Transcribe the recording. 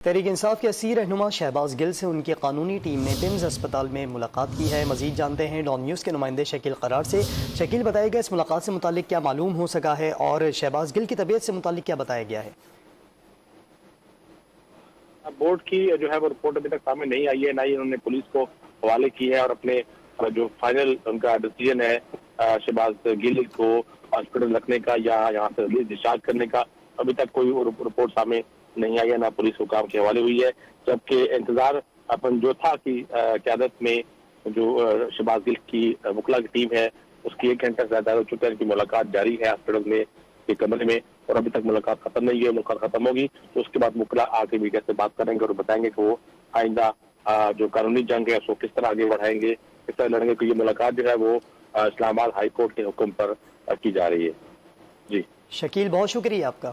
تحریک انصاف کے اسی رہنما شہباز گل سے ان کی قانونی ٹیم نے پمز اسپتال میں ملاقات کی ہے۔ مزید جانتے ہیں ڈان نیوز کے نمائندے شکیل قرار سے۔ شکیل، بتائے گا اس ملاقات سے متعلق کیا معلوم ہو سکا ہے اور شہباز گل کی طبیعت سے متعلق کیا بتایا گیا ہے؟ بورڈ کی جو ہے وہ رپورٹ ابھی تک سامنے نہیں آئی ہے، نہ ہی انہوں نے پولیس کو حوالے کی ہے، اور اپنے جو فائنل ان کا ڈیسیجن ہے شہباز گل کو ہاسپٹل رکھنے کا یا یہاں سے ڈسچارج کرنے کا، ابھی تک کوئی رپورٹ سامنے نہیں آئی ہے، نہ پولیس حکام کے حوالے ہوئی ہے۔ جبکہ انتظار اپن جو تھا کہ قیادت میں جو شہباز گل کی وکلا کی ٹیم ہے اس کی 1 گھنٹہ سے زیادہ ہو چکا ہے، ان کی ملاقات جاری ہے ہاسپٹل میں کے کمرے میں، اور ابھی تک ملاقات ختم نہیں ہے۔ ملاقات ختم ہوگی تو اس کے بعد وکلا آ کے میڈیا سے بات کریں گے اور بتائیں گے کہ وہ آئندہ جو قانونی جنگ ہے اس کو کس طرح آگے بڑھائیں گے، کس طرح لڑیں گے، کہ یہ ملاقات جو ہے وہ اسلام آباد ہائی کورٹ کے حکم پر کی جا رہی ہے۔ جی شکیل، بہت شکریہ آپ کا۔